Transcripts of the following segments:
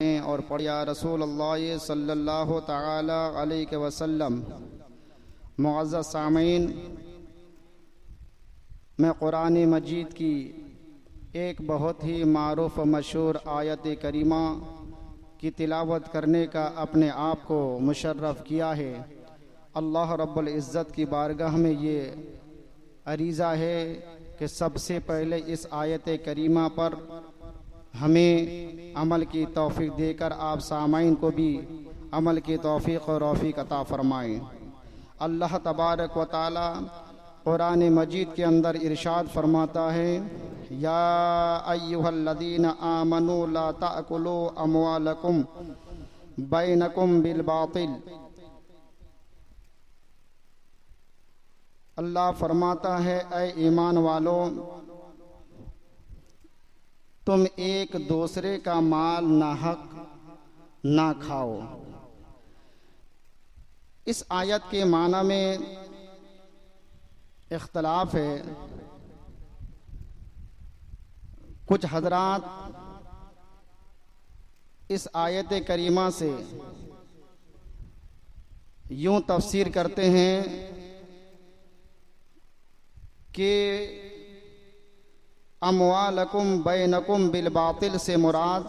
और पढ़िया रसूलुल्लाह सल्लल्लाहु तआला अलैहि वसल्लम। मुअज़्ज़ज़ सामीन, मैं कुरान मजीद की एक बहुत ही मारूफ मशहूर आयत करीमा की तिलावत करने का अपने आप को मुशर्रफ किया है। अल्लाह रब्बुल इज़्ज़त की बारगाह में ये अरीज़ा है कि सबसे पहले इस आयत करीमा पर हमें अमल की तौफीक देकर आप सामाइन को भी अमल की तौफीक और रौफीक अता फरमाएँ। अल्लाह तबारक व तआला कुरान मजीद के अंदर इरशाद फरमाता है, या अय्युहल्लज़ीना आमनू ला ताकुलू अमवालकुम बैनकुम बिल बातिल। अल्लाह फरमाता है, ऐ ईमान वालों, तुम एक दूसरे का माल नाहक ना खाओ। इस आयत के माना में इख्तलाफ है। कुछ हजरात इस आयत करीमा से यूं तफसीर करते हैं कि अमवालकुम बैनकुम बिल बातिल से मुराद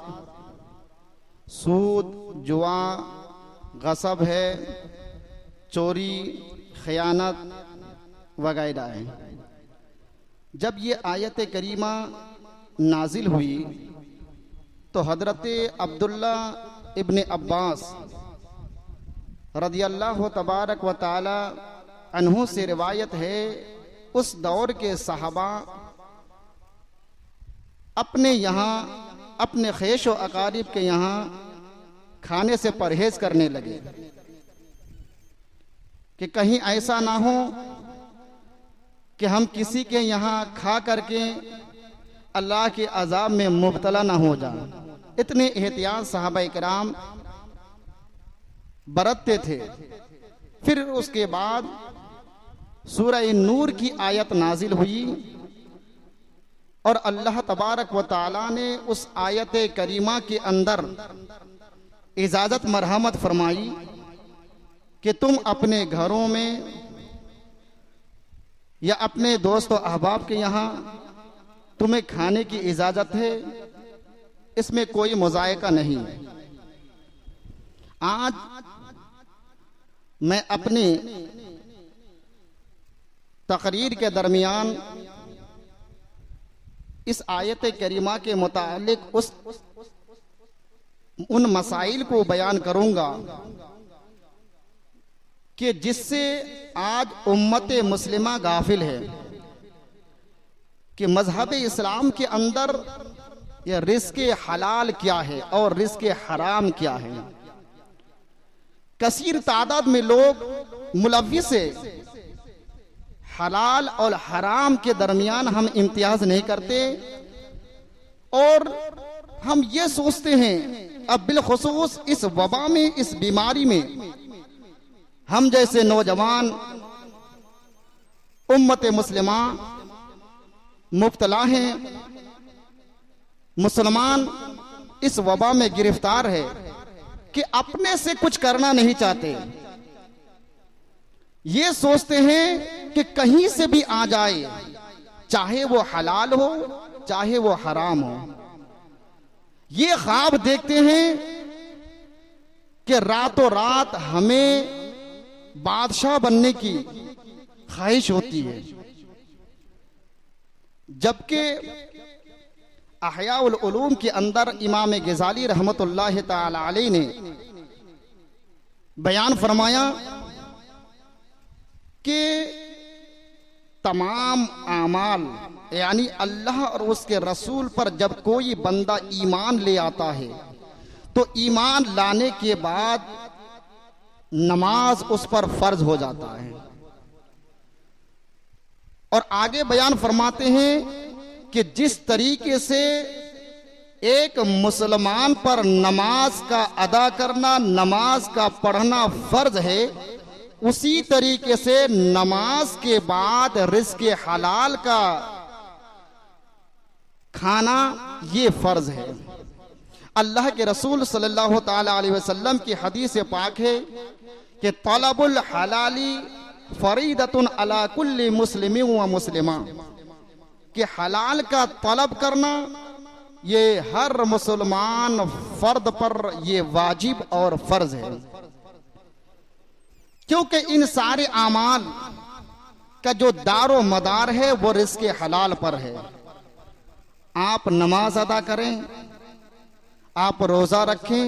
सूद, जुआ, गसब है, चोरी, खयानत वगैरह है। जब ये आयत करीमा नाजिल हुई तो हजरत अब्दुल्ला इब्न अब्बास रदियल्लाहु तबारक व तआला अन्हु से रिवायत है, उस दौर के सहाबा अपने यहाँ अपने ख़ैश व अकारिब के यहाँ खाने से परहेज करने लगे कि कहीं ऐसा ना हो कि हम किसी के यहाँ खा करके अल्लाह के अजाब में मुब्तला ना हो जाए। इतने एहतियात सहाबा इकराम बरतते थे। फिर उसके बाद सूरह नूर की आयत नाजिल हुई और अल्लाह तबारक व तआला ने उस आयत करीमा के अंदर इजाज़त मरहमत फरमाई कि तुम अपने घरों में या अपने दोस्त और अहबाब के यहाँ तुम्हें खाने की इजाज़त है, इसमें कोई मुज़ायका नहीं। आज मैं अपनी तकरीर के दरमियान इस आयत करीमा के मुतालिक उन मसाइल को बयान करूंगा कि जिससे आज उम्मत मुस्लिमा गाफिल है कि मजहब इस्लाम के अंदर यह रिज़्क़ हलाल क्या है और रिज़्क़ हराम क्या है। कसीर तादाद में लोग मुलव्विस है। हलाल और हराम के दरमियान हम इम्तियाज नहीं करते और हम ये सोचते हैं, अब बिलखुसूस इस वबा में, इस बीमारी में हम जैसे नौजवान उम्मत मुस्लिमा मुब्तला हैं। मुसलमान इस वबा में गिरफ्तार है कि अपने से कुछ करना नहीं चाहते। ये सोचते हैं कि कहीं से भी आ जाए, चाहे वो हलाल हो चाहे वो हराम हो। ये ख्वाब देखते हैं कि रातों रात हमें बादशाह बनने की ख्वाहिश होती है, जबकि अहयाउल उलूम के अंदर इमाम गज़ाली रहमतुल्लाह ताला अलैह ने बयान फरमाया कि तमाम आमाल यानी अल्लाह और उसके रसूल पर जब कोई बंदा ईमान ले आता है तो ईमान लाने के बाद नमाज उस पर फर्ज हो जाता है। और आगे बयान फरमाते हैं कि जिस तरीके से एक मुसलमान पर नमाज का अदा करना, नमाज का पढ़ना फर्ज है, उसी तरीके से नमाज के बाद रिज़्क़ हलाल का खाना ये फर्ज है। अल्लाह के रसूल सल्लल्लाहु ताला अलैहि वसल्लम की हदीस पाक है कि तलबुल हलाली फरीदतुन अला कुल्ली मुस्लिमिन व मुस्लिमा, कि हलाल का तलब करना ये हर मुसलमान फर्द पर ये वाजिब और फर्ज है, क्योंकि इन सारे आमाल का जो दारो मदार है वो रिज़्क़ हलाल पर है। आप नमाज अदा करें, आप रोजा रखें,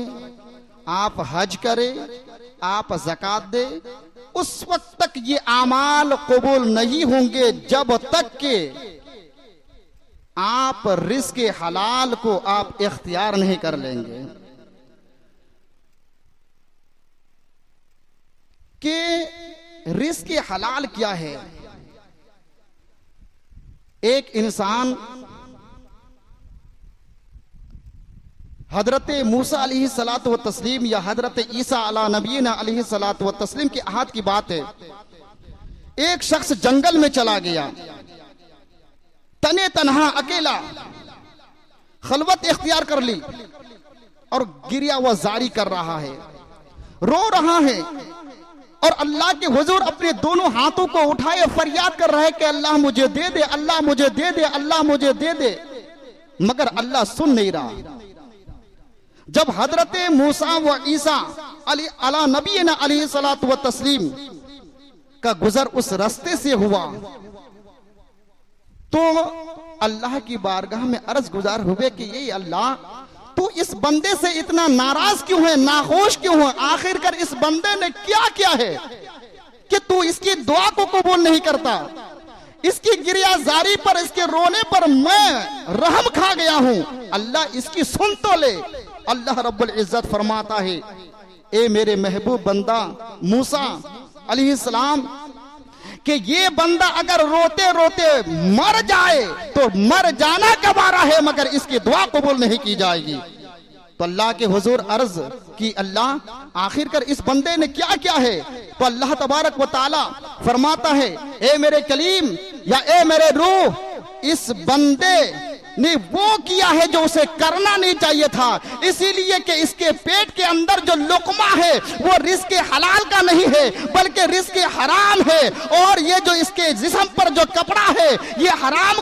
आप हज करें, आप ज़कात दें, उस वक्त तक ये आमाल कबूल नहीं होंगे जब तक कि आप रिज़्क़ हलाल को आप इख्तियार नहीं कर लेंगे। कि रिज़्क़ हलाल क्या है? एक इंसान हजरत मूसा अलैहिस्सलातु व तस्लीम या हजरत ईसा अला नबीना अलैहिस्सलातु व तस्लीम की अहद की बात है। एक शख्स जंगल में चला गया, तने तनहा अकेला खलवत इख्तियार कर ली और गिरिया हुआ जारी कर रहा है, रो रहा है और अल्लाह के हुजूर अपने दोनों हाथों को उठाए फरियाद कर रहा है कि अल्लाह मुझे दे दे, अल्लाह मुझे दे दे, अल्लाह मुझे दे दे, मगर अल्लाह सुन नहीं रहा। जब हजरत मूसा व ईसा अला नबीना अलैहिस्सलातु व तस्लीम का गुजर उस रास्ते से हुआ तो अल्लाह की बारगाह में अर्ज गुजार हुए कि ये अल्लाह, तू इस बंदे से इतना नाराज क्यों है, नाखुश क्यों है? आखिरकार इस बंदे ने क्या किया है कि तू इसकी दुआ को कबूल नहीं करता? इसकी गिरियाजारी पर, इसके रोने पर मैं रहम खा गया हूं, अल्लाह इसकी सुन तो ले। अल्लाह रब्बुल इज्जत फरमाता है, ए मेरे महबूब बंदा मूसा अलैहिस्सलाम, कि ये बंदा अगर रोते रोते मर जाए तो मर जाना गवारा है, मगर इसकी दुआ कबूल नहीं की जाएगी। तो अल्लाह के हुजूर अर्ज की, अल्लाह आखिरकार इस बंदे ने क्या किया है? तो अल्लाह तबारक व ताला फरमाता है, ए मेरे कलीम या ए मेरे रूह, इस बंदे ने वो किया है जो उसे करना नहीं चाहिए था, इसीलिए कि इसके पेट के अंदर जो लुकमा है वो रिज़्क़ हलाल का नहीं है बल्कि रिज़्क़ हराम है, और ये जो इसके जिस्म पर जो कपड़ा है ये हराम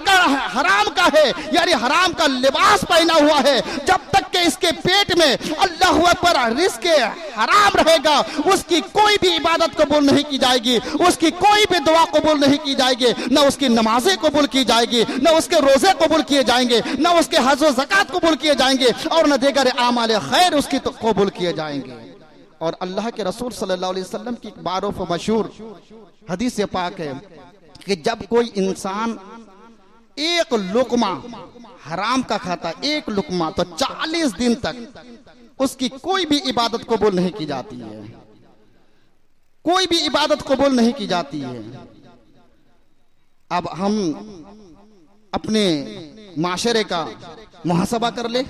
का है, यानी हराम का लिबास पहना हुआ है। जब तक कि इसके पेट में अल्लाह अकबर रिज़्क़ हराम रहेगा उसकी कोई भी इबादत कबूल नहीं की जाएगी, उसकी कोई भी दुआ कबूल नहीं की जाएगी, न उसकी नमाजें कबूल की जाएगी, न उसके रोजे कबूल किए जाएंगे, न उसके हज व ज़कात कबूल किए जाएंगे, और न दीगर आमाल खैर उसकी तो कबूल किए जाएंगे। और अल्लाह के रसूल सल्लल्लाहु अलैहि वसल्लम की मारूफ मशहूर हदीस पाक है कि जब कोई इंसान एक लुकमा हराम का खाता, एक लुकमा, तो 40 दिन तक उसकी कोई भी इबादत कबूल नहीं की जाती है, कोई भी इबादत कबूल नहीं की जाती है। अब हम अपने माशरे का मुहासबा कर ले,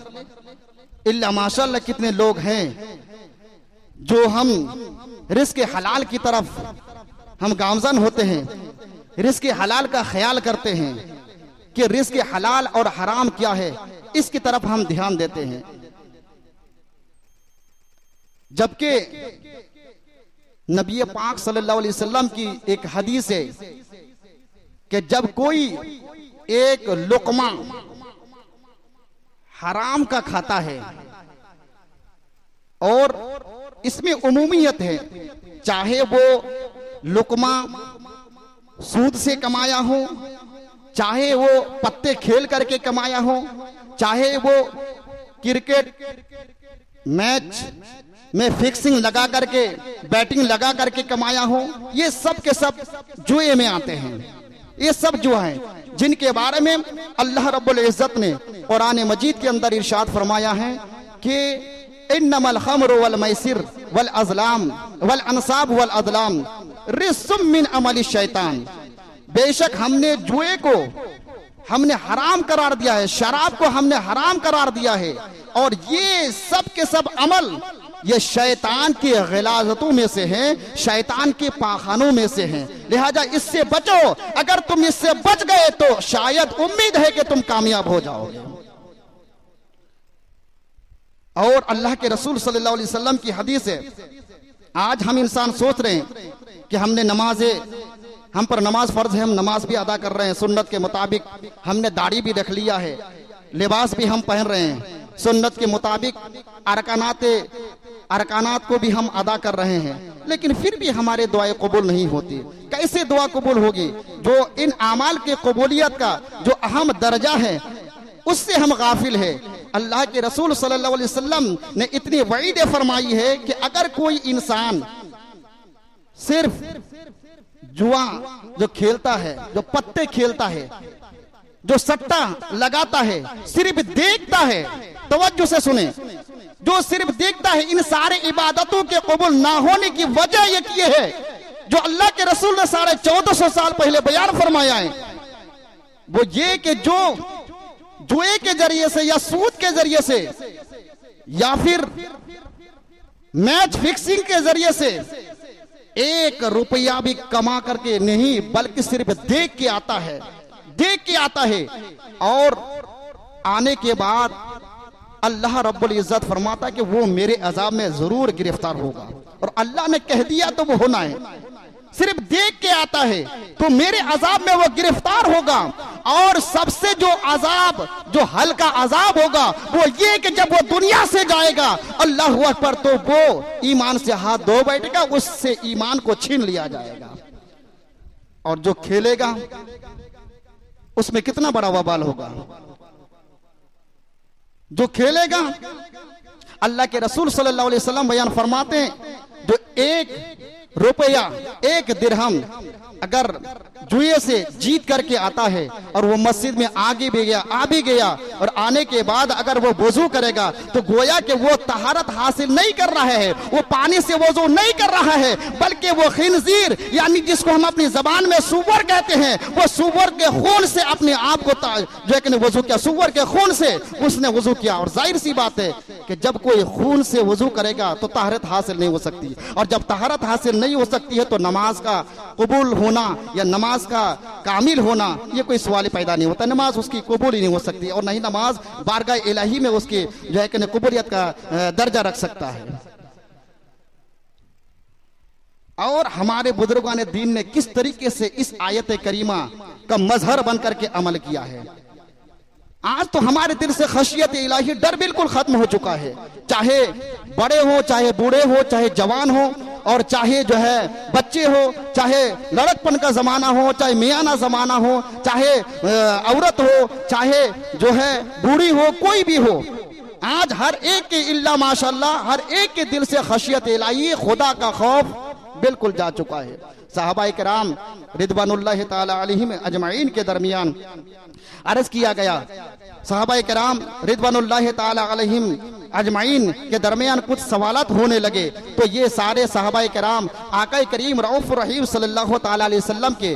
इल्ला माशाअल्लाह कितने लोग हैं जो हम रिज़्क़ हलाल की तरफ हम गामज़न होते हैं, रिज़्क़ हलाल का ख्याल करते हैं कि रिज़्क़ हलाल और हराम क्या है, इसकी तरफ हम ध्यान देते हैं। जबकि नबी पाक सल्लल्लाहु अलैहि वसल्लम की एक हदीस है कि जब कोई एक लुकमा हराम का खाता है, और इसमें उमूमियत है, चाहे वो लुकमा सूद से कमाया हो, चाहे वो पत्ते खेल करके कमाया हो, चाहे वो क्रिकेट मैच में फिक्सिंग लगा करके, बैटिंग लगा करके कमाया हो, ये सब के सब जुए में आते हैं। ये सब जो है जिनके बारे में अल्लाह रब्बुल इज्जत ने कुरान मजीद के अंदर इरशाद फरमाया है कि इन्नमल खम्रु वल मैसिर वल अज़लाम वल अनसाब वल अदलाम रिज्सुम मिन अमलि शैतान, बेशक हमने जुए को हमने हराम करार दिया है, शराब को हमने हराम करार दिया है, और ये सब के सब अमल ये शैतान की गिलाजतों में से हैं, शैतान के पाखानों में से हैं, लिहाजा इससे बचो। अगर तुम इससे बच गए तो शायद उम्मीद है कि तुम कामयाब हो जाओगे। और अल्लाह के रसूल सल्लल्लाहु अलैहि वसल्लम की हदीस है। आज हम इंसान सोच रहे हैं कि हमने हम पर नमाज फर्ज है, हम नमाज भी अदा कर रहे हैं सुन्नत के मुताबिक, हमने दाढ़ी भी रख लिया है, लिबास भी हम पहन रहे हैं सुन्नत के मुताबिक, अरकानात को भी हम अदा कर रहे हैं, लेकिन फिर भी हमारे दुआएं कबूल नहीं होती। कैसे दुआ कबूल होगी? जो इन आमाल के कबूलियत का जो अहम दर्जा है उससे हम गाफिल है। अल्लाह के रसूल सल्लल्लाहु अलैहि वसल्लम ने इतनी वईद फरमाई है कि अगर कोई इंसान सिर्फ जुआ जो खेलता है, जो पत्ते खेलता है, जो सट्टा लगाता है, सिर्फ देखता है, तवज्जो से सुने, जो सिर्फ देखता है, इन सारे इबादतों के कबूल ना होने की वजह ये है जो अल्लाह के रसूल ने 1450 साल पहले बयान फरमाया है, वो ये कि जो जुए के जरिए से या सूद के जरिए से या फिर मैच फिक्सिंग के जरिए से 1 रुपया भी कमा करके नहीं, बल्कि सिर्फ देख के आता है और आने के बाद अल्लाह रब्बुल इज्जत फरमाता है कि वो मेरे अजाब में जरूर गिरफ्तार होगा, और अल्लाह ने कह दिया तो वो होना है। सिर्फ देख के आता है तो मेरे अजाब में वो गिरफ्तार होगा। और सबसे जो अजाब, जो हल्का अजाब होगा वो ये कि जब वो दुनिया से जाएगा अल्लाह अकबर, तो वो ईमान से हाथ धो बैठेगा, उससे ईमान को छीन लिया जाएगा। और जो खेलेगा उसमें कितना बड़ा वबाल होगा। जो खेलेगा, अल्लाह के रसूल सल्लल्लाहु अलैहि वसल्लम बयान फरमाते हैं, जो 1 रुपया 1 दिरहम अगर जुए से जीत करके आता है और वो मस्जिद में आ भी गया और आने के बाद अगर वो वजू करेगा तो गोया कि वो तहारत हासिल नहीं कर रहा है, वो पानी से वजू नहीं कर रहा है, बल्कि वो खिंजीर यानी जिसको हम अपनी जबान में सुअर कहते हैं, वो सुअर के खून से अपने आप को जो है कि वजू किया, सुअर के खून से उसने वजू किया। और जाहिर सी बात है कि जब कोई खून से वजू करेगा तो तहारत हासिल नहीं हो सकती, और जब तहारत हासिल नहीं हो सकती है तो नमाज का कबूल होना या नमाज का कामिल होना ये कोई सवाल पैदा नहीं होता। नमाज उसकी कबूल ही नहीं हो सकती, और नहीं नमाज बारगाह इलाही में उसकी जो है कि कबूलियत का दर्जा रख सकता है। और हमारे बुजुर्गान दीन ने किस तरीके से इस आयत करीमा का मजहर बनकर के अमल किया है। आज तो हमारे दिल से खशियत इलाही, डर बिल्कुल खत्म हो चुका है। चाहे बड़े हो, चाहे बूढ़े हो, चाहे जवान हो, और चाहे जो है बच्चे हो, चाहे लड़कपन का जमाना हो, चाहे मियाना जमाना हो, चाहे औरत हो, चाहे जो है बूढ़ी हो, कोई भी हो, आज हर एक के इल्ला माशाल्लाह हर एक के दिल से खशियत इलाही, खुदा का खौफ बिल्कुल जा चुका है। सहाबाए किराम रिदवानुल्लाह ताला अलैहिम अजमाइन के दरमियान अर्ज किया गया, सहाबाए किराम रिदवानुल्लाह ताला अलैहिम अजमाइन के दरमियान कुछ सवालात होने लगे, तो ये सारे सहाबाए किराम आका करीम रऊफ रहीम सल्लल्लाहु ताला अलैहि वसल्लम के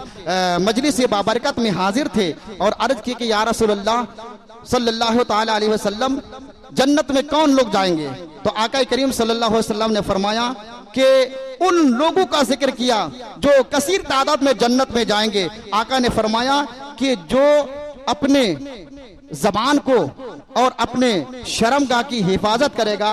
मजलिस बाबरकत में हाजिर थे और अर्ज की कि या रसूलल्लाह सल्लल्लाहु ताला अलैहि वसल्लम, जन्नत में कौन लोग जाएंगे? तो आका करीम सल्लल्लाहु अलैहि वसल्लम ने फरमाया कि उन लोगों का जिक्र किया जो कसीर तादाद में जन्नत में जाएंगे। आका ने फरमाया कि जो अपने जबान को और अपने शर्मगाह की हिफाजत करेगा,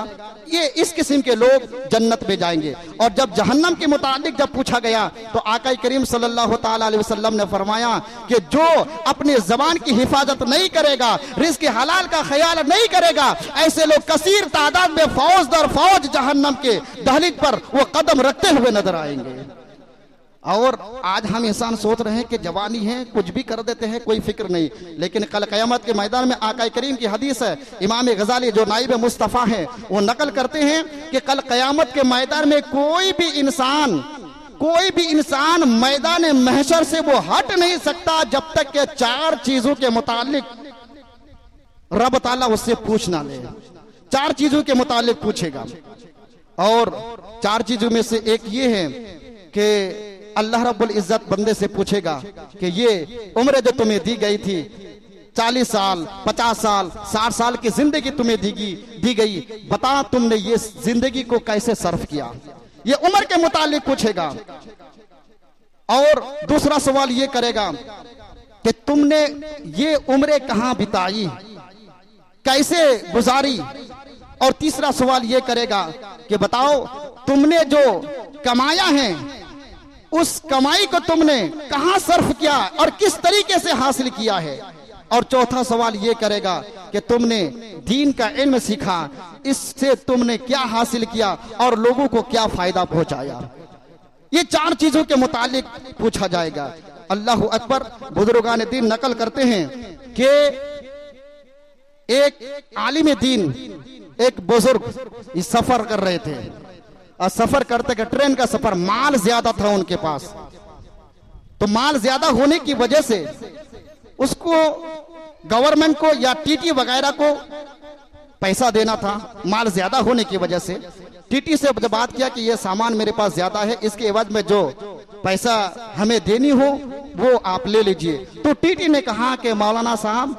ये इस किस्म के लोग जन्नत में जाएंगे। और जब जहन्नम के मुतालिक जब पूछा गया तो आका करीम सल्लल्लाहु ताला अलैहि वसल्लम ने फरमाया कि जो अपने जबान की हिफाजत नहीं करेगा, रिज़्क़ हलाल का ख्याल नहीं करेगा, ऐसे लोग कसीर तादाद में फौज दर फौज जहन्नम के दहलीज पर वो कदम रखते हुए नजर आएंगे। और आज हम इंसान सोच रहे हैं कि जवानी है, कुछ भी कर देते हैं, कोई फिक्र नहीं, लेकिन कल क़यामत के मैदान में आका करीम की हदीस है, इमाम गजाली जो नाइब मुस्तफ़ा हैं वो नकल करते हैं कि कल क़यामत के मैदान में कोई भी इंसान मैदान महशर से वो हट नहीं सकता जब तक कि 4 चीजों के मुतालिक रब ताला उससे पूछ ना ले। 4 चीजों के मुतालिक पूछेगा, और 4 चीजों में से एक ये है कि अल्लाह रब्बुल इज्जत बंदे से पूछेगा कि ये उम्र जो तुम्हें दी गई थी, 40 साल, 50 साल, 60 साल की जिंदगी तुम्हें दी गई, बता तुमने ये जिंदगी को कैसे सर्फ किया। ये उम्र के मुतालिक पूछेगा। और दूसरा सवाल ये करेगा कि तुमने ये उम्रें कहां बिताई, कैसे गुजारी, और तीसरा सवाल ये करेगा कि बताओ तुमने जो कमाया है उस कमाई को तुमने कहां सर्फ किया और किस तरीके से हासिल किया है। और चौथा सवाल ये करेगा कि तुमने दीन का इल्म सीखा, इससे तुमने क्या हासिल किया और लोगों को क्या फायदा पहुंचाया। ये चार चीजों के मुतालिक पूछा जाएगा। अल्लाह अकबर। बुजुर्गान दीन नकल करते हैं कि एक आलिम दीन, एक बुजुर्ग सफर कर रहे थे और सफर करते के ट्रेन का सफर, माल ज्यादा था उनके पास, तो माल ज्यादा होने की वजह से उसको गवर्नमेंट को या टीटी वगैरह को पैसा देना था। माल ज्यादा होने की वजह से टीटी से जब बात किया कि ये सामान मेरे पास ज्यादा है, इसके एवज में जो पैसा हमें देनी हो वो आप ले लीजिए। तो टीटी ने कहा कि मौलाना साहब,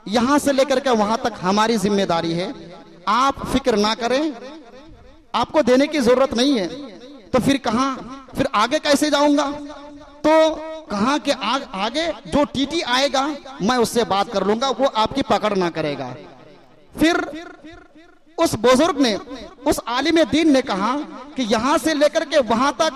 यहां से लेकर के वहां तक हमारी जिम्मेदारी है, आप फिक्र ना करें, आपको देने की जरूरत नहीं है। तो फिर कहा, फिर आगे कैसे जाऊंगा? तो कहा कि आगे जो टीटी आएगा मैं उससे बात कर लूंगा, वो आपकी पकड़ ना करेगा। फिर उस बुजुर्ग ने, उस आलिम दीन ने कहा कि यहां से लेकर के वहां तक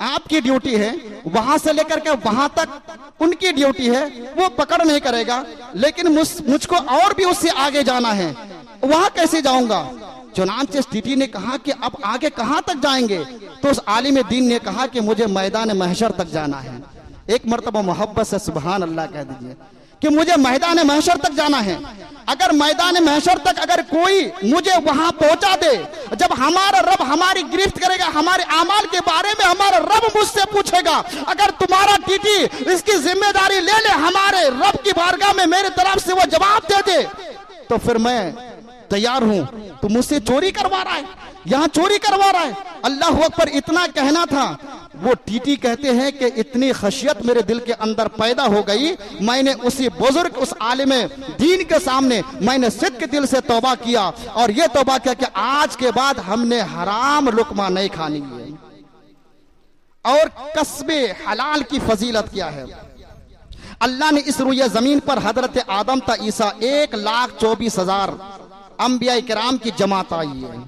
आपकी ड्यूटी है, वहां से लेकर के वहां तक उनकी ड्यूटी है, वो पकड़ नहीं करेगा, लेकिन मुझको और भी उससे आगे जाना है, वहां कैसे जाऊंगा? चुनांचे टीटी ने कहा कि अब आगे कहां तक जाएंगे? तो उस आलिम दीन ने कहा कि मुझे मैदान महशर तक जाना है। एक मर्तबा मोहब्बत से सुभान अल्लाह कह दीजिए कि मुझे मैदान महशर तक जाना है। अगर मैदान महशर तक अगर कोई मुझे वहां पहुंचा दे, जब हमारा रब हमारी गिरफ्त करेगा, हमारे आमाल के बारे में हमारा रब मुझसे पूछेगा, अगर तुम्हारा टीटी इसकी जिम्मेदारी ले ले, हमारे रब की बारगाह में मेरे तरफ से वो जवाब दे दे, तो फिर मैं तैयार हूं। तो मुझसे चोरी करवा रहा है, यहां चोरी करवा रहा है। अल्लाह अकबर। इतना कहना था। वो टीटी कहते हैं कि इतनी खशियत मेरे दिल के अंदर पैदा हो गई, मैंने उसी बुजुर्ग, उस आलिम दीन के सामने मैंने सिद्ध के दिल से तौबा किया और ये तौबा किया कि आज के बाद हमने हराम लुकमा नहीं खानी है। और कस्बे हलाल की फजीलत क्या है? अल्लाह ने इस रुए जमीन पर हजरत आदम ता ईसा 1,24,000 अंबिया किराम की जमात आई है।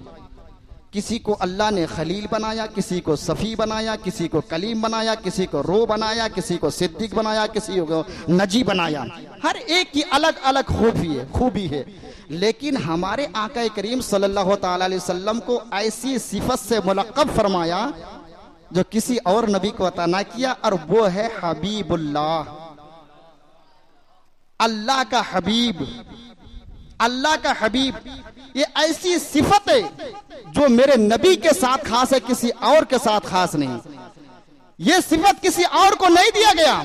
किसी को अल्लाह ने खलील बनाया, किसी को सफ़ी बनाया, किसी को कलीम बनाया, किसी को रो बनाया, किसी को सिद्दीक बनाया, किसी को नजी बनाया। हर एक की अलग अलग खूबी है। लेकिन हमारे आका करीम सल्लल्लाहु ताला अलैहि वसल्लम को ऐसी सिफत से मुलक़्क़ब फरमाया जो किसी और नबी को अता ना किया, और वो है हबीबुल्लाह, अल्लाह का हबीब, अल्लाह का हबीब। ये ऐसी सिफत है जो मेरे नबी के साथ खास है, किसी और के साथ खास नहीं। ये सिफत किसी और को नहीं दिया गया,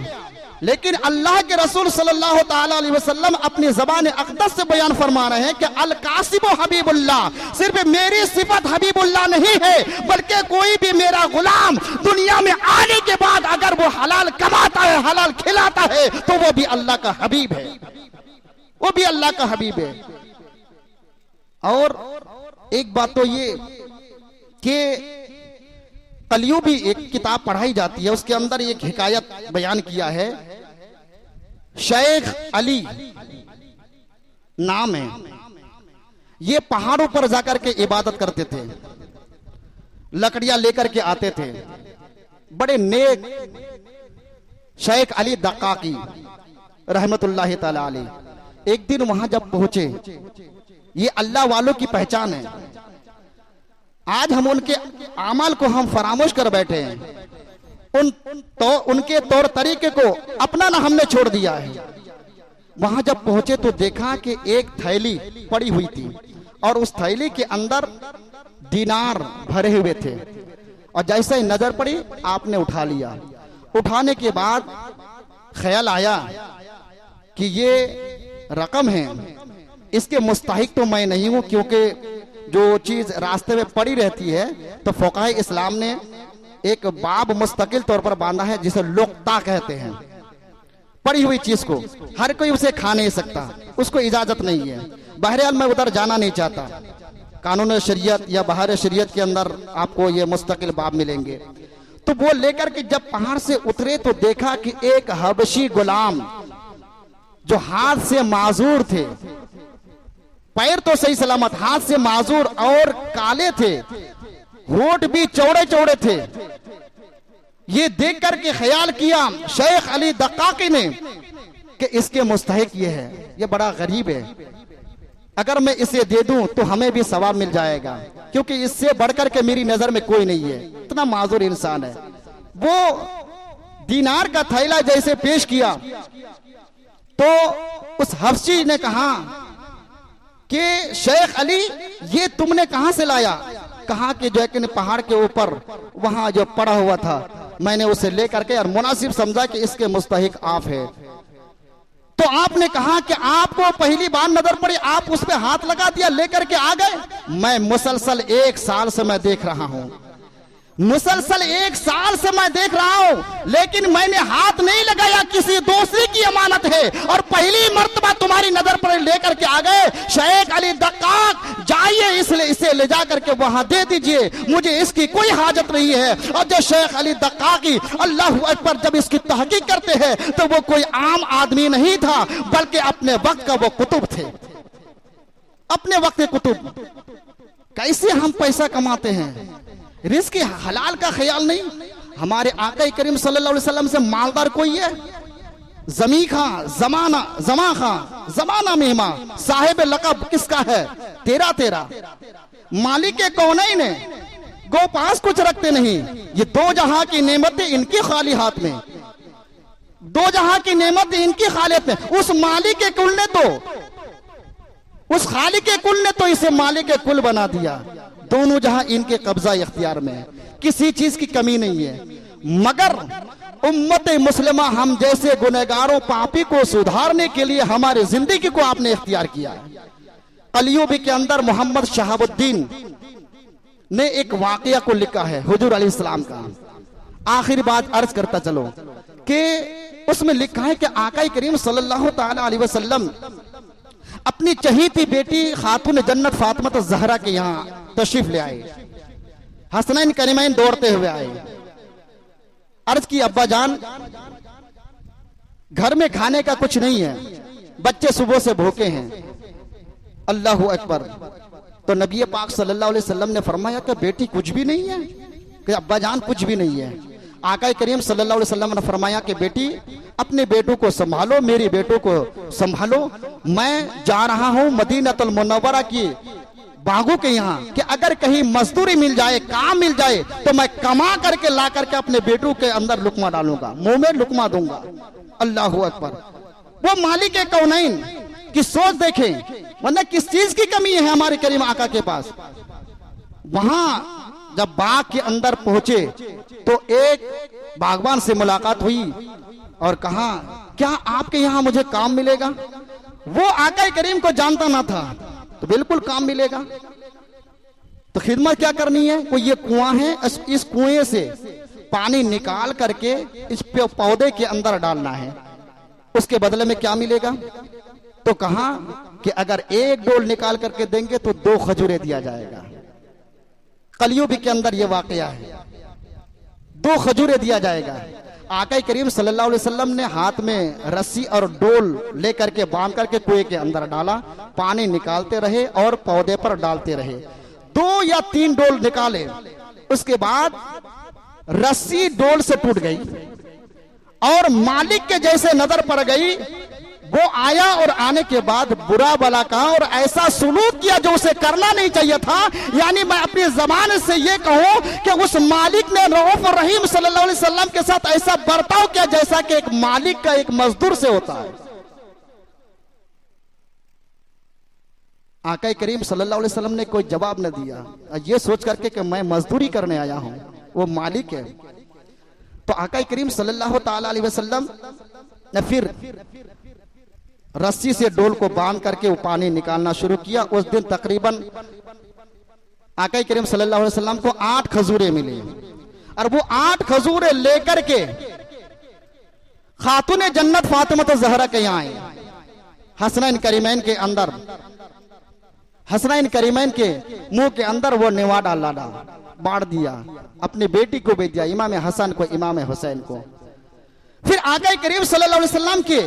लेकिन अल्लाह के रसूल सल्लल्लाहु ताला अलैहि वसल्लम अपनी ज़बान अक़दस से बयान फरमा रहे हैं कि अल कासिबु हबीबुल्लाह, सिर्फ मेरी सिफत हबीबुल्लाह नहीं है, बल्कि कोई भी मेरा गुलाम दुनिया में आने के बाद अगर वो हलाल कमाता है, हलाल खिलाता है, तो वो भी अल्लाह का हबीब है, वो भी अल्लाह का हबीब है। और एक बात तो ये कि कलियों भी एक किताब पढ़ाई जाती है, उसके अंदर एक हिकायत बयान किया है। शेख अली नाम है, ये पहाड़ों पर जाकर के इबादत करते थे, लकड़ियां लेकर के आते थे। बड़े नेक शेख अली दक्काकी रहमतुल्लाहि ताला अलैह एक दिन वहां जब पहुंचे, ये अल्लाह वालों की पहचान है। आज हम उनके अमाल को हम फरामोश कर बैठे हैं, उनके तौर तरीके को अपना ना हमने छोड़ दिया है। वहां जब पहुंचे तो देखा कि एक थैली पड़ी हुई थी और उस थैली के अंदर दिनार भरे हुए थे, और जैसे ही नजर पड़ी आपने उठा लिया। उठाने के बाद ख्याल आया कि ये रकम है, इसके मुस्तहिक तो मैं नहीं हूं, क्योंकि जो चीज रास्ते में पड़ी रहती है तो फ़ुक़हा इस्लाम ने एक बाब मुस्तकिल तौर पर बांधा है जिसे लुक़्ता कहते हैं। पड़ी हुई चीज को हर कोई उसे खा नहीं सकता, उसको इजाजत नहीं है। बहरहाल मैं उधर जाना नहीं चाहता, कानून शरीयत या बहार शरीयत के अंदर आपको ये मुस्तकिल बाब मिलेंगे। तो वो लेकर के जब पहाड़ से उतरे तो देखा कि एक हबशी गुलाम जो हाथ से माजूर थे, पैर तो सही सलामत, हाथ से माजूर और काले थे, होठ भी चौड़े चौड़े थे। ये देख करके ख्याल किया शेख अली दक्काकी ने कि इसके मुस्तहिक ये है, ये बड़ा गरीब है, अगर मैं इसे दे दूं तो हमें भी सवाब मिल जाएगा, क्योंकि इससे बढ़कर के मेरी नजर में कोई नहीं है, इतना माजूर इंसान है। वो दीनार का थैला जैसे पेश किया तो उस हफ्सी ने कहा कि शेख अली ये तुमने कहां से लाया? कहा कि जो है कि पहाड़ के ऊपर वहां जो पड़ा हुआ था मैंने उसे लेकर के और मुनासिब समझा कि इसके मुस्तहिक आप है। तो आपने कहा कि आपको पहली बार नजर पड़ी, आप उस पर हाथ लगा दिया, लेकर के आ गए। मैं मुसलसल 1 साल से मैं देख रहा हूं, मुसलसल 1 साल से मैं देख रहा हूं, लेकिन मैंने हाथ नहीं लगाया, किसी दूसरे की अमानत है और पहली मर्तबा तुम्हारी नजर पर लेकर के आ गए। शेख अली दक्काक जाइए, इसलिए इसे ले जाकर के वहां दे दीजिए, मुझे इसकी कोई हाजत नहीं है। और जो शेख अली दक्काकी अल्लाह अकबर जब इसकी तहकीक करते हैं तो वो कोई आम आदमी नहीं था, बल्कि अपने वक्त का वो कुतुब थे, अपने वक्त के कुतुब। कैसे हम पैसा कमाते हैं, रिस्क हलाल का ख्याल नहीं। हमारे आका करीम सल्लल्लाहु अलैहि वसल्लम से मालदार कोई है? जमी खां, जमा खां, जमाना मेहमा, साहिब लकब किसका है? तेरा मालिक कौनैन है, गो पास कुछ रखते नहीं। ये 2 जहां की नेमतें इनके खाली हाथ में, 2 जहां की नेमतें इनकी खालियत में। उस मालिक के कुल ने तो, उस खालिक के कुल ने तो इसे मालिक के कुल बना दिया। दोनों जहां इनके कब्जा इख्तियार में है, किसी चीज की कमी नहीं है। मगर उम्मत मुस्लिमा हम जैसे गुनहगारों पापी को सुधारने के लिए हमारे जिंदगी को आपने इख्तियार किया है। कलियुग के अंदर मोहम्मद शहाबुद्दीन ने एक वाकया को लिखा है हुजूर अलैहिस्सलाम का। आखिरी बात अर्ज करता चलो कि उसमें लिखा है कि आका करीम सल्लल्लाहु ताला अलैहि वसल्लम अपनी चहीती बेटी खातून जन्नत फातिमा ज़हरा के यहाँ तशरीफ ले आए। हसनैन करीमैन दौड़ते हुए आए, अर्ज की अब्बा जान घर में खाने का कुछ नहीं है, बच्चे सुबह से भूखे हैं। अल्लाहु अकबर। तो नबी पाक सल्लल्लाहु अलैहि वसल्लम ने फरमाया कि बेटी कुछ भी नहीं है, कि अब्बा जान कुछ भी नहीं है। आका करीम सल्लल्लाहु अलैहि वसल्लम ने फरमाया कि बेटी अपने बेटों को संभालो, मेरे बेटों को संभालो, मैं जा रहा हूं मदीनतुल मुनव्वरा की बागों के यहाँ कि अगर कहीं मजदूरी मिल जाए, काम मिल जाए तो मैं कमा करके ला करके अपने बेटों के अंदर लुकमा डालूंगा, मुंह में लुकमा दूंगा। अल्लाहु अकबर। वो मालिक कौनैन की सोच देखें, वरना किस चीज की कमी है हमारे करीम आका के पास। वहां जब बाग के अंदर पहुंचे तो एक बागवान से मुलाकात हुई और कहा क्या आपके यहाँ मुझे काम मिलेगा? वो आका करीम को जानता ना था, तो बिल्कुल काम मिलेगा। तो खिदमत क्या करनी है? कोई ये कुआं है, इस कुएं से पानी निकाल करके इस पौधे के अंदर डालना है, उसके बदले में क्या मिलेगा? तो कहा कि अगर 1 डोल निकाल करके देंगे तो 2 खजूरें दिया जाएगा। कलियुग के अंदर ये वाकया है, 2 खजूरें दिया जाएगा। आका करीम सल्लल्लाहु अलैहि वसल्लम ने हाथ में रस्सी और डोल लेकर के बांध करके कुएं के अंदर डाला, पानी निकालते रहे और पौधे पर डालते रहे। 2 या 3 डोल निकाले, उसके बाद रस्सी डोल से टूट गई और मालिक के जैसे नजर पड़ गई। वो आया और आने के बाद बुरा भला कहा और ऐसा सुलूक किया जो उसे करना नहीं चाहिए था। यानी मैं अपनी जबान से ये कहूं कि उस मालिक ने रऊफ और रहीम सल्लल्लाहु अलैहि वसल्लम के साथ ऐसा बर्ताव किया जैसा कि एक मालिक का एक मजदूर से होता है। आका करीम सल्लल्लाहु अलैहि वसल्लम ने कोई जवाब न दिया, ये सोच करके कि मैं मजदूरी करने आया हूं, वो मालिक है। तो आका करीम सल्लल्लाहु ताला अलैहि वसल्लम ने फिर रस्सी से डोल को बांध करके वो पानी निकालना शुरू किया। उस दिन तकरीबन आका करीम सल्लल्लाहु अलैहि वसल्लम को 8 खजूरें मिली और वो 8 खजूरें लेकर के खातून जन्नत फातिमा ज़हरा के यहाँ आई। हसनैन करीमैन के अंदर, हसनैन करीमैन के मुंह के अंदर वो नेवा डाला, बांट दिया, अपनी बेटी को भेज दिया, इमाम हसन को, इमाम हुसैन को। फिर आका करीम सल्लल्लाहु अलैहि वसल्लम के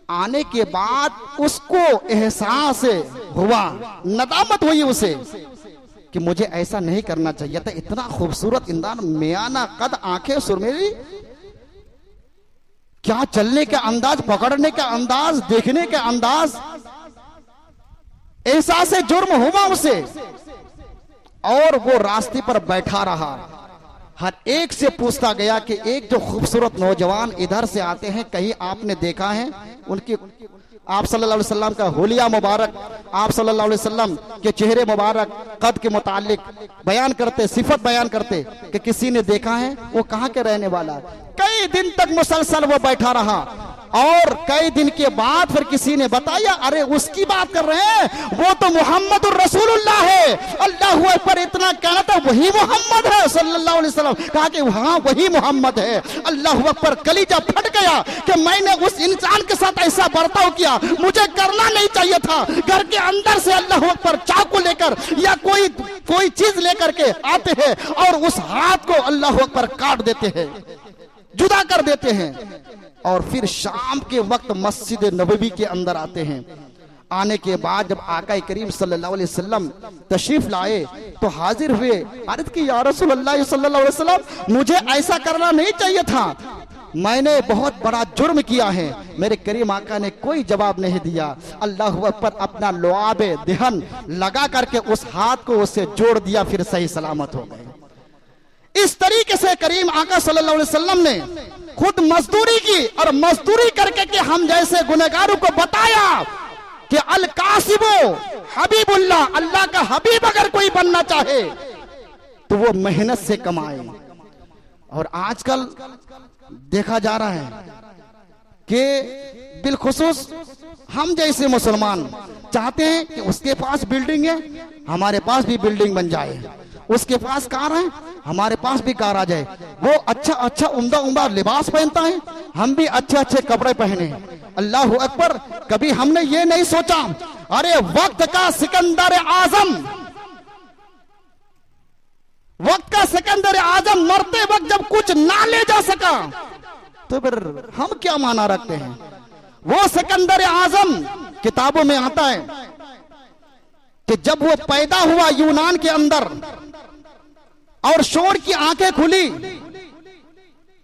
आने के बाद उसको एहसास हुआ, नदामत हुई उसे कि मुझे ऐसा नहीं करना चाहिए था। इतना खूबसूरत इंसान, मियाना कद, आंखें सुरमेली, क्या चलने का अंदाज, पकड़ने का अंदाज, देखने का अंदाज, एहसास जुर्म हुआ उसे। और वो रास्ते पर बैठा रहा, हर एक से पूछता गया कि एक जो खूबसूरत नौजवान इधर से आते हैं, कहीं आपने देखा है? उनकी आप सल्लल्लाहु अलैहि वसल्लम का हुलिया मुबारक, आप सल्लल्लाहु अलैहि वसल्लम के चेहरे मुबारक, कद के मुतालिक बयान करते, सिफत बयान करते कि किसी ने देखा है? वो कहाँ के रहने वाला? कई दिन तक मुसलसल वो बैठा रहा और कई दिन के बाद फिर किसी ने बताया, अरे उसकी बात कर रहे हैं, वो तो मोहम्मदुर रसूलुल्लाह है। अल्लाहु अकबर, इतना कहना था वही मोहम्मद है सल्लल्लाहु अलैहि वसल्लम। कहा कि हाँ वही मोहम्मद है। अल्लाहु अकबर, कलीजा फट गया कि मैंने उस इंसान के साथ ऐसा बर्ताव किया, मुझे करना नहीं चाहिए था। घर के अंदर से अल्लाहु अकबर चाकू लेकर या कोई चीज लेकर के आते हैं और उस हाथ को अल्लाहु अकबर काट देते हैं, जुदा कर देते हैं। और फिर शाम के वक्त मस्जिद नबवी के अंदर आते हैं। आने के बाद जब आका करीम सल्लल्लाहु अलैहि वसल्लम तशरीफ लाए तो हाजिर हुए, अर्ज़ की या रसूल अल्लाह सल्लल्लाहु अलैहि वसल्लम, मुझे ऐसा करना नहीं चाहिए था, मैंने बहुत बड़ा जुर्म किया है। मेरे करीम आका ने कोई जवाब नहीं दिया। अल्लाहु अकबर, अपना लुआब दहन लगा करके उस हाथ को उससे जोड़ दिया, फिर सही सलामत हो गए। इस तरीके से करीम आका सल्लल्लाहु अलैहि वसल्लम ने खुद मजदूरी की और मजदूरी करके कि हम जैसे गुनहगारों को बताया कि अल कासिबो हबीबुल्लाह, अल्लाह का हबीब अगर कोई बनना चाहे तो वो मेहनत से कमाए। और आजकल देखा जा रहा है कि बिलखुसूस हम जैसे मुसलमान चाहते हैं कि उसके पास बिल्डिंग है, हमारे पास भी बिल्डिंग बन जाए, उसके पास कार है, हमारे पास भी कार आ जाए, वो अच्छा उम्दा लिबास पहनता है, हम भी अच्छे कपड़े पहने। अल्लाहु अकबर, कभी हमने ये नहीं सोचा, अरे वक्त का सिकंदर आजम, वक्त का सिकंदर आजम मरते वक्त जब कुछ ना ले जा सका तो फिर हम क्या माना रखते हैं? वो सिकंदर आजम, किताबों में आता है कि जब वो पैदा हुआ यूनान के अंदर और शोर की आंखें खुली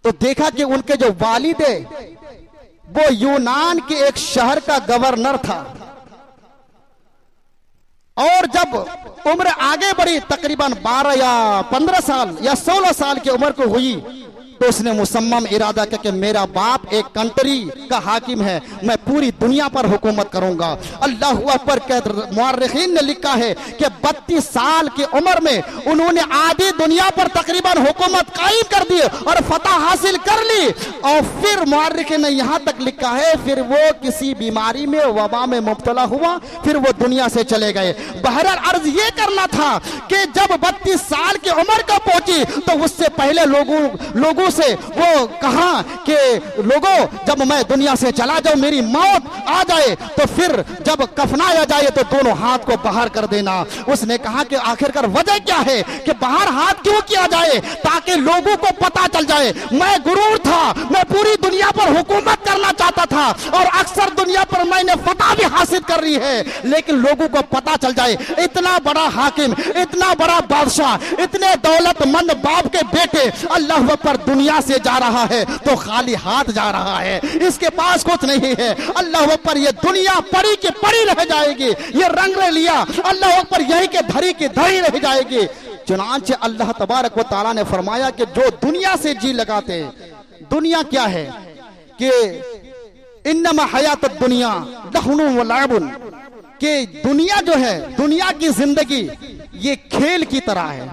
तो देखा कि उनके जो वालिद है वो यूनान के एक शहर का गवर्नर था। और जब उम्र आगे बढ़ी, तकरीबन 12 या 15 साल या 16 साल की उम्र को हुई, तो उसने मुसम्मम इरादा किया कि मेरा बाप एक कंट्री का हाकिम है, मैं पूरी दुनिया पर हुकूमत करूंगा। अल्लाह अकबर, मुअर्रिखीन ने लिखा है कि 32 साल की उम्र में उन्होंने आधी दुनिया पर तकरीबन हुकूमत कायम कर दी और फतह हासिल कर ली। और फिर मुअर्रिखीन ने यहां तक लिखा है, फिर वो किसी बीमारी में, वबा में मुब्तला हुआ, फिर वो दुनिया से चले गए। बहरहाल अर्ज ये करना था कि जब 32 साल की उम्र का पहुंची तो उससे पहले लोगों से वो कहा कि लोगों, जब मैं दुनिया से चला जाऊं, मेरी मौत आ जाए, तो फिर जब कफनाया जाए तो दोनों हाथ को बाहर कर देना। उसने कहा कि आखिरकार वजह क्या है कि बाहर हाथ क्यों किया जाए? ताकि लोगों को पता चल जाए मैं गुरूर था, मैं पूरी दुनिया पर हुकूमत करना चाहता था और अक्सर दुनिया पर मैंने फतह भी हासिल कर रही है, लेकिन लोगों को पता चल जाए इतना बड़ा हाकिम, इतना बड़ा बादशाह, इतने दौलतमंद बाप के बेटे अल्लाह पर दुनिया से जा रहा है तो खाली हाथ जा रहा है, इसके पास कुछ नहीं है। अल्लाह पर ये दुनिया पड़ी के पड़ी रह जाएगी, ये रंग ले लिया, अल्लाह पर यही के धरी की धरी रह जाएगी। चुनांचे अल्लाह तबारक व तआला ने फरमाया कि जो दुनिया से जी लगाते, दुनिया क्या है कि इन्नमा हयातुद दुनिया लहनुन व लअबुन, कि दुनिया जो है, दुनिया की जिंदगी ये खेल की तरह है,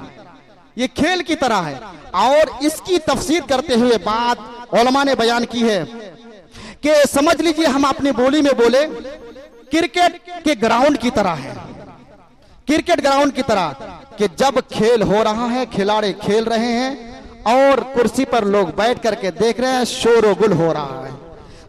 ये खेल की तरह है। और इसकी तफसीर करते हुए बात उलमा ने बयान की है कि समझ लीजिए, हम अपनी बोली में बोले, क्रिकेट के ग्राउंड की तरह है, क्रिकेट ग्राउंड की तरह कि जब खेल हो रहा है, खिलाड़ी खेल रहे हैं और कुर्सी पर लोग बैठ करके देख रहे हैं, शोर-ओ-गुल हो रहा है।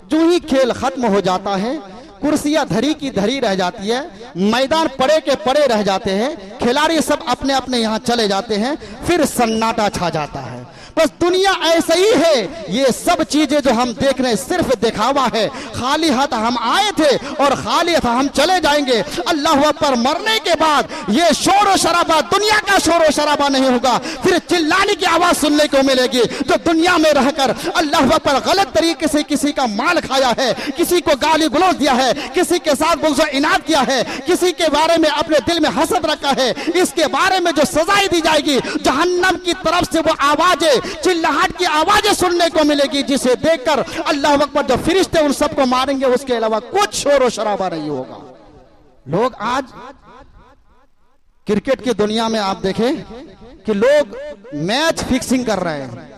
जो ही खेल खत्म हो जाता है, कुर्सियां धरी की धरी रह जाती है, मैदान पड़े के पड़े रह जाते हैं, खिलाड़ी सब अपने अपने यहां चले जाते हैं, फिर सन्नाटा छा जाता है। बस दुनिया ऐसा ही है। ये सब चीजें जो हम देख रहे हैं सिर्फ दिखावा है। खाली हाथ हम आए थे और खाली हाथ हम चले जाएंगे। अल्लाह अकबर, मरने के बाद ये शोर और शराबा दुनिया का शोर और शराबा नहीं होगा, फिर चिल्लाने की आवाज सुनने को मिलेगी। जो दुनिया में रहकर अल्लाह अकबर गलत तरीके से किसी का माल खाया है, किसी को गाली गलौज दिया है, किसी के साथ बुग़्ज़ इनाद किया है, किसी के बारे में अपने दिल में हसद रखा है, इसके बारे में जो सजाएं दी जाएगी, जहन्नम की तरफ से वो आवाजें, चिल्लाहट की आवाजें सुनने को मिलेगी, जिसे देखकर अल्लाह अकबर जो फरिश्ते उन सबको मारेंगे, उसके अलावा कुछ शोर और शराबा नहीं होगा। लोग आज क्रिकेट की दुनिया में आप देखें कि लोग मैच फिक्सिंग कर रहे हैं।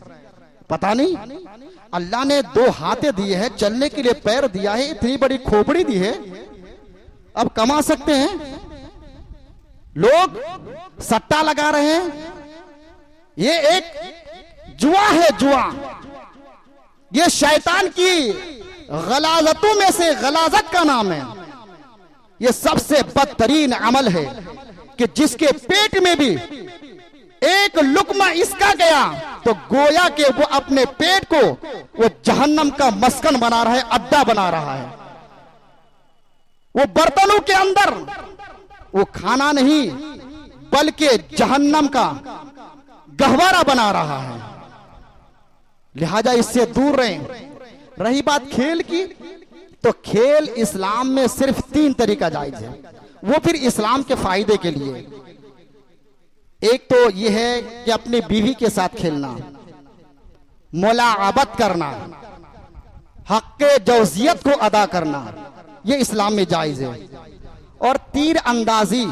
पता नहीं, अल्लाह ने 2 हाथे दिए हैं, चलने के लिए पैर दिया है, इतनी बड़ी खोपड़ी दी है, अब कमा सकते हैं। लोग सट्टा लगा रहे हैं। ये एक जुआ है, जुआ। ये शैतान की गलाजतों में से गलाजत का नाम है। ये सबसे बदतरीन अमल है कि जिसके पेट में भी एक लुकमा इसका गया तो गोया के वो अपने पेट को वो जहन्नम का मस्कन बना रहा है, अड्डा बना रहा है। वो बर्तनों के अंदर वो खाना नहीं बल्कि जहन्नम का गहवारा बना रहा है। लिहाजा इससे दूर रहें। रही बात खेल की, तो खेल इस्लाम में सिर्फ 3 तरीका जायज है, वो फिर इस्लाम के फायदे के लिए। एक तो यह है कि अपनी बीवी के साथ खेलना, मुलाअबत करना, हक़्क़े जौजियत को अदा करना, यह इस्लाम में जायज है। और तीर अंदाजी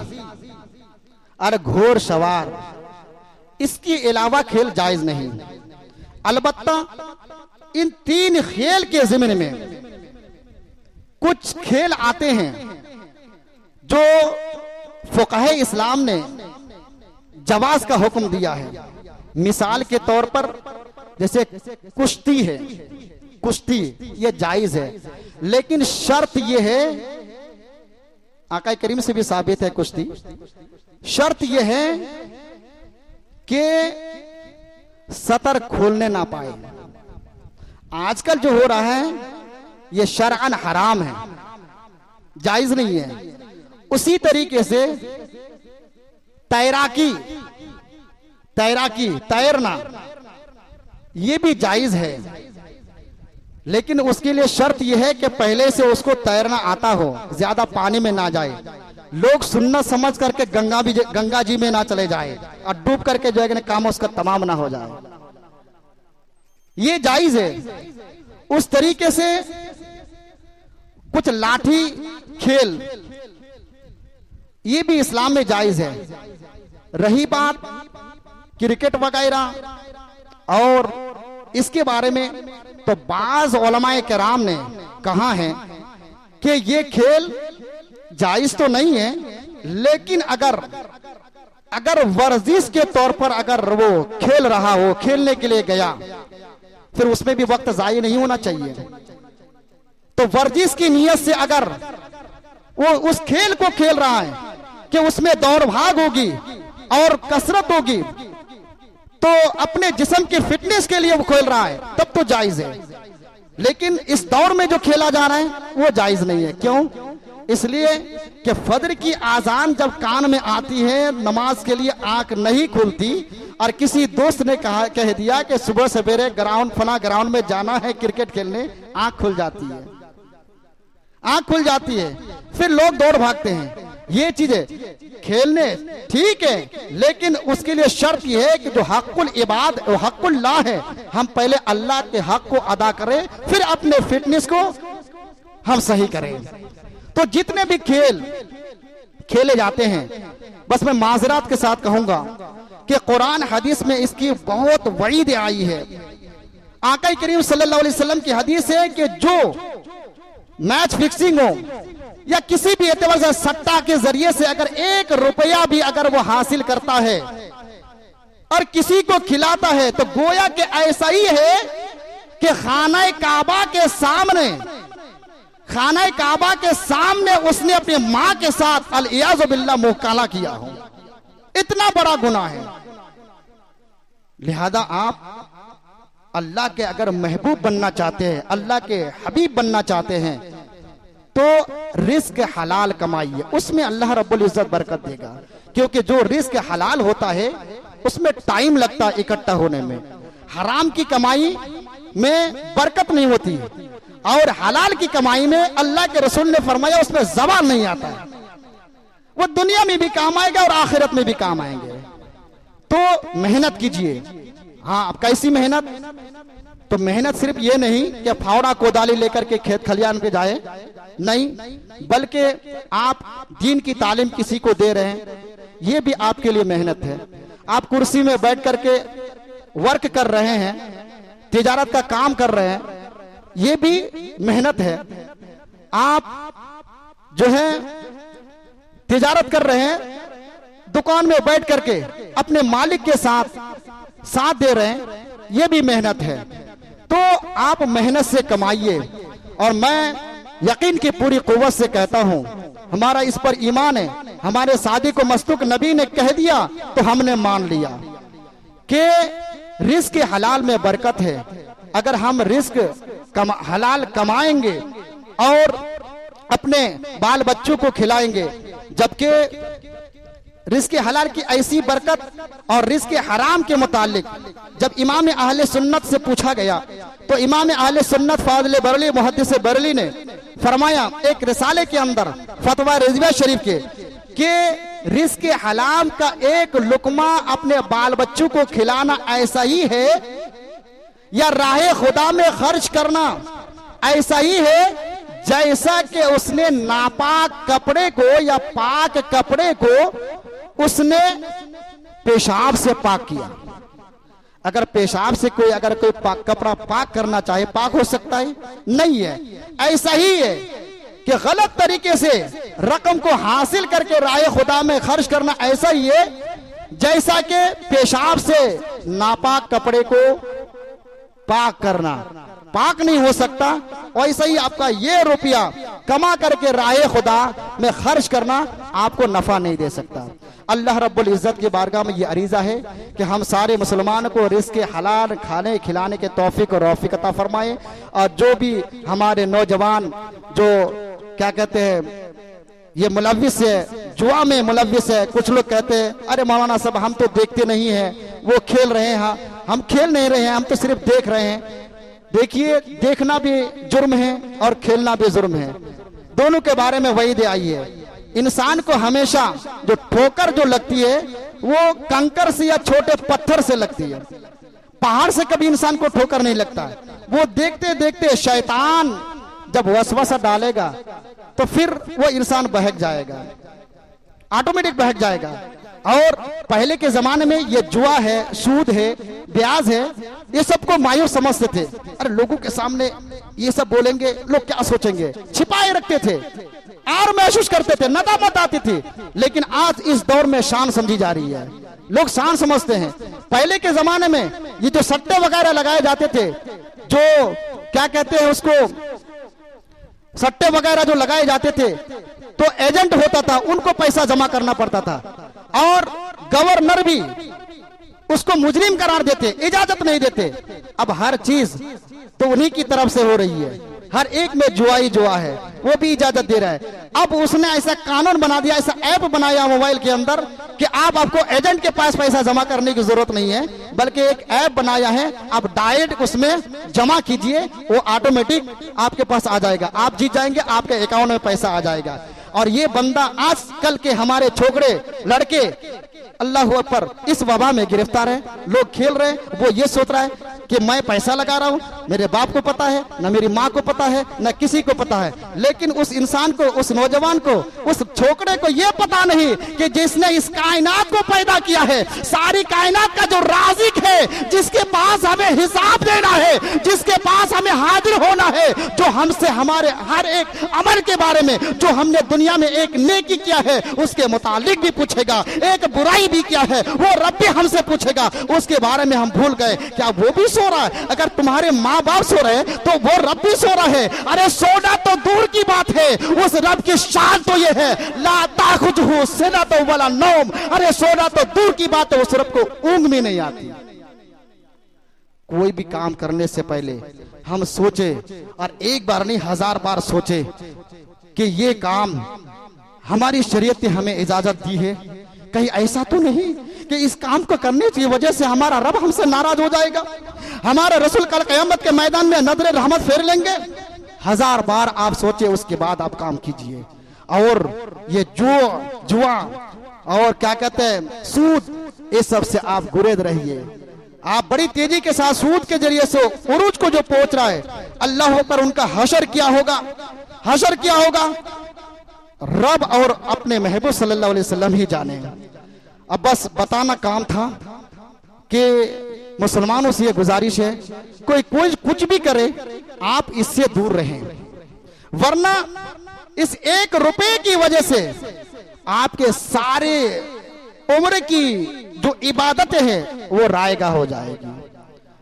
और घोड़ सवार, इसके अलावा खेल जायज नहीं। अलबत्ता इन 3 खेल के ज़िम्न में कुछ खेल आते हैं जो फुक़हे इस्लाम ने जवाज का हुक्म दिया है। मिसाल के तौर पर जैसे कुश्ती है, कुश्ती ये जायज है, लेकिन शर्त ये है, आका करीम से भी साबित है कुश्ती, शर्त ये है कि सतर खोलने ना पाए। आजकल जो हो रहा है ये शरअन हराम है, जायज नहीं है। उसी तरीके से तैराकी, तैरना ये भी जायज है, लेकिन उसके लिए शर्त यह है कि पहले से उसको तैरना आता हो, ज्यादा पानी में ना जाए। लोग सुन्नत समझ करके गंगा जी में ना चले जाए और डूब करके जो है काम उसका तमाम ना हो जाए, ये जायज है। उस तरीके से कुछ लाठी खेल ये भी इस्लाम में जायज है। रही बात क्रिकेट वगैरह और इसके बारे में, तो बाज उलमाए किराम ने कहा है कि ये खेल जायज तो नहीं है, लेकिन अगर वर्जिश के तौर पर अगर वो खेल रहा हो, खेलने के लिए गया, फिर उसमें भी वक्त जाया नहीं होना चाहिए। तो वर्जिश की नीयत से अगर वो उस खेल को खेल रहा है कि उसमें दौड़ भाग होगी और कसरत होगी, तो अपने जिस्म की फिटनेस के लिए वो खेल रहा है, तब तो जायज है। लेकिन इस दौर में जो खेला जा रहा है वो जायज नहीं है। क्यों? इसलिए कि फजर की आजान जब कान में आती है, नमाज के लिए आंख नहीं खुलती, और किसी दोस्त ने कह दिया कि सुबह सवेरे फला ग्राउंड में जाना है क्रिकेट खेलने, आंख खुल जाती है, आंख खुल जाती है, फिर लोग दौड़ भागते हैं। ये चीजें खेलने ठीक है, लेकिन उसके लिए शर्त यह है कि जो हक़्क़ुल इबाद हक़्क़ुल्लाह है, हम पहले अल्लाह के हक को अदा करें, फिर अपने फिटनेस को हम सही करें। तो जितने भी खेल खेले जाते हैं, बस मैं माजरात के साथ कहूंगा कि कुरान हदीस में इसकी बहुत वईद आई है। आका करीम सल्लल्लाहु अलैहि वसल्लम की हदीस है कि जो मैच फिक्सिंग हो या किसी भी एतबार से सट्टा के जरिए से अगर 1 रुपया भी अगर वो हासिल करता है और किसी को खिलाता है, तो गोया के ऐसा ही है कि खाना काबा के सामने उसने अपनी मां के साथ अल-इयाज़ु बिल्लाह मुकाला किया हो। इतना बड़ा गुनाह है। लिहाजा आप अल्लाह के अगर महबूब बनना चाहते हैं, अल्लाह के हबीब बनना चाहते हैं, तो रिस्क हलाल कमाइए, उसमें अल्लाह रब्बुल इज्जत बरकत देगा। क्योंकि जो रिस्क हलाल होता है उसमें टाइम लगता है इकट्ठा होने में। हराम की कमाई में बरकत नहीं होती और हलाल की कमाई में अल्लाह के रसूल ने फरमाया उसमें ज़वाल नहीं आता है। वो दुनिया में भी काम आएगा और आखिरत में भी काम आएंगे। तो मेहनत कीजिए। हाँ, अब कैसी मेहनत? तो मेहनत सिर्फ ये नहीं कि फावड़ा कोदाली लेकर के खेत खलियान पे जाए, नहीं, बल्कि आप दीन की तालीम किसी को दे रहे हैं, ये भी आपके लिए मेहनत है। आप कुर्सी में बैठ करके वर्क कर रहे हैं, तिजारत का काम कर रहे हैं, ये भी मेहनत है। आप जो है तिजारत कर रहे हैं, दुकान में बैठ करके अपने मालिक के साथ दे रहे हैं, ये भी मेहनत है। तो आप मेहनत से कमाइए। और मैं यकीन की पूरी कुव्वत से कहता हूं, हमारा इस पर ईमान है। हमारे सादिक व मस्तूक नबी ने कह दिया तो हमने मान लिया कि रिस्क हलाल में बरकत है। अगर हम रिस्क हलाल कमाएंगे और अपने बाल बच्चों को खिलाएंगे, जबकि रिस्क हलाल की ऐसी बरकत और रिस्क हराम के मुतालिक जब इमाम अहले सुन्नत से पूछा गया तो इमाम अहले सुन्नत फाज़िल बरली मुहद्दिस बरली ने फरमाया एक रिसाले के अंदर फतवा रिजवा शरीफ के कि रिस्क हलाल का एक लुकमा अपने बाल बच्चों को खिलाना ऐसा ही है या राहे खुदा में खर्च करना ऐसा ही है जैसा कि उसने नापाक कपड़े को या पाक कपड़े को उसने पेशाब से पाक किया। अगर पेशाब से कोई कपड़ा पाक करना चाहे, पाक हो सकता है? नहीं है। ऐसा ही है कि गलत तरीके से रकम को हासिल करके राय खुदा में खर्च करना ऐसा ही है जैसा कि पेशाब से नापाक कपड़े को पाक करना। पाक नहीं हो सकता। वैसे ही आपका ये रुपया कमा करके राय खुदा में खर्च करना आपको नफा नहीं दे सकता। अल्लाह रब्बुल इज्जत की बारगाह में ये अरीजा है कि हम सारे मुसलमान को रिस्क हलाल खाने खिलाने के तौफीक और रौफीक अता फरमाए। और जो भी हमारे नौजवान जो क्या कहते हैं ये मुलव्विस है, जुआ में मुलव्विस है, कुछ लोग कहते हैं अरे मौलाना साहब हम तो देखते नहीं हैं, वो खेल रहे हैं। हम खेल नहीं रहे हैं, हम तो सिर्फ देख रहे हैं। देखिए, देखना भी जुर्म है और खेलना भी जुर्म है। दोनों के बारे में वही आई है। इंसान को हमेशा जो ठोकर जो लगती है वो कंकर से या छोटे पत्थर से लगती है, पहाड़ से कभी इंसान को ठोकर नहीं लगता है। वो देखते देखते शैतान जब वसवसा डालेगा तो फिर वो इंसान बहक जाएगा, ऑटोमेटिक बहक जाएगा। और पहले के जमाने में ये जुआ है, सूद है, ब्याज है, ये सबको मायूस समझते थे। अरे लोगों के सामने ये सब बोलेंगे, लोग क्या सोचेंगे, छिपाए रखते थे और महसूस करते थे, नदामत आती थी। लेकिन आज इस दौर में शान समझी जा रही है, लोग शान समझते हैं। पहले के जमाने में ये जो सट्टे वगैरह लगाए जाते थे, जो क्या कहते हैं उसको, सट्टे वगैरह जो लगाए जाते थे, तो एजेंट होता था, उनको पैसा जमा करना पड़ता था और गवर्नर भी उसको मुजरिम करार देते, इजाजत नहीं देते। अब हर चीज तो उन्हीं की तरफ से हो रही है, हर एक में जुआ ही जुआ है, वो भी इजाजत दे रहा है। अब उसने ऐसा कानून बना दिया, ऐसा ऐप बनाया मोबाइल के अंदर कि आपको एजेंट के पास पैसा जमा करने की जरूरत नहीं है, बल्कि एक ऐप बनाया है, आप डायरेक्ट उसमें जमा कीजिए, वो ऑटोमेटिक आपके पास आ जाएगा, आप जीत जाएंगे, आपके अकाउंट में पैसा आ जाएगा। और ये बंदा आजकल के हमारे छोकरे लड़के अल्लाह अकबर इस वबा में गिरफ्तार है। लोग खेल रहे हैं, वो ये सोच रहा है कि मैं पैसा लगा रहा हूं, मेरे बाप को पता है न, मेरी माँ को पता है न, किसी को पता है। लेकिन उस इंसान को, उस नौजवान को, उस छोकरे को ये पता नहीं कि जिसने इस कायनात को पैदा किया है, सारी कायनात का जो राज़िक है, जिसके पास हमें हिसाब देना है, जिसके पास हमें हाजिर होना है, जो हमसे हमारे हर एक अमल के बारे में, जो हमने दुनिया में एक नेकी किया है उसके मुतालिक भी पूछेगा, एक बुराई भी किया है वो रब भी हमसे पूछेगा। उसके बारे में हम भूल गए, क्या वो भी सो रहा है? अगर तुम्हारे माँ बाप सो रहे हैं तो वो रब भी सो रहा है। अरे सोना तो दूर की बात है, उस रब की शान तो ये है, ला ताखुजुहु सिनतुन वला नौम। अरे सोना तो दूर की बात है, उस रब को ऊंघ भी नहीं आती, कोई भी काम करने से पहले हम सोचे, और एक बार नहीं 1000 बार सोचे कि ये काम हमारी शरीयत ने हमें इजाजत दी है, कहीं ऐसा तो नहीं कि इस काम को करने की वजह से हमारा रब हमसे नाराज हो जाएगा, हमारे रसूल कल क़यामत के मैदान में नजर रहमत फेर लेंगे। 1000 बार आप सोचे, उसके बाद आप काम कीजिए। और ये जुआ और क्या कहते हैं सूद, इस सब से आप गुरेज रहिए। आप बड़ी तेजी के साथ सूद के जरिए से उरूज को जो पहुंच रहा है, अल्लाह पर उनका हशर क्या होगा, हशर क्या होगा, रब और अपने महबूब सल्लल्लाहु अलैहि वसल्लम ही जाने। अब बस बताना काम था कि मुसलमानों से ये गुजारिश है, कोई कुछ भी करे आप इससे दूर रहें, वरना इस 1 रुपए की वजह से आपके सारे उम्र की जो इबादतें हैं वो रायगा हो जाएगी।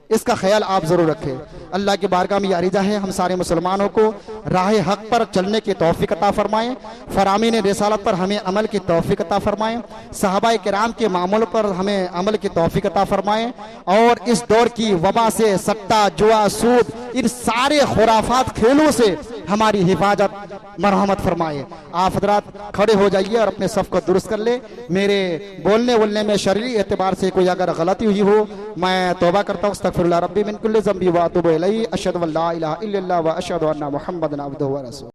इसका ख्याल आप जरूर रखें। अल्लाह की बारगाह में यारिजा है हम सारे मुसलमानों को राह हक पर चलने की तौफीक अता फरमाएं, फरामीन रिसालत पर हमें अमल की तौफीक अता फरमाएं, सहाबाए किराम के मामूल पर हमें अमल की तौफीक अता फरमाएं, और इस दौर की वबा से, सट्टा, जुआ, सूद, इन सारे खुराफात खेलों से हमारी हिफाजत मरहमत फरमाए। आप हजरात खड़े हो जाइए और अपने सफ को दुरुस्त कर ले। मेरे बोलने में शरई एतबार से कोई अगर गलती हुई हो, मैं तौबा करता हूँ, अस्तगफिरुल्लाह रब्बी मिन कुल्ली ज़ंबी व अतूबु इलैहि, अशहदु अल्ला इलाहा इल्लल्लाह व अशहदु अन्ना मुहम्मदन अब्दुहु व रसूलुहु।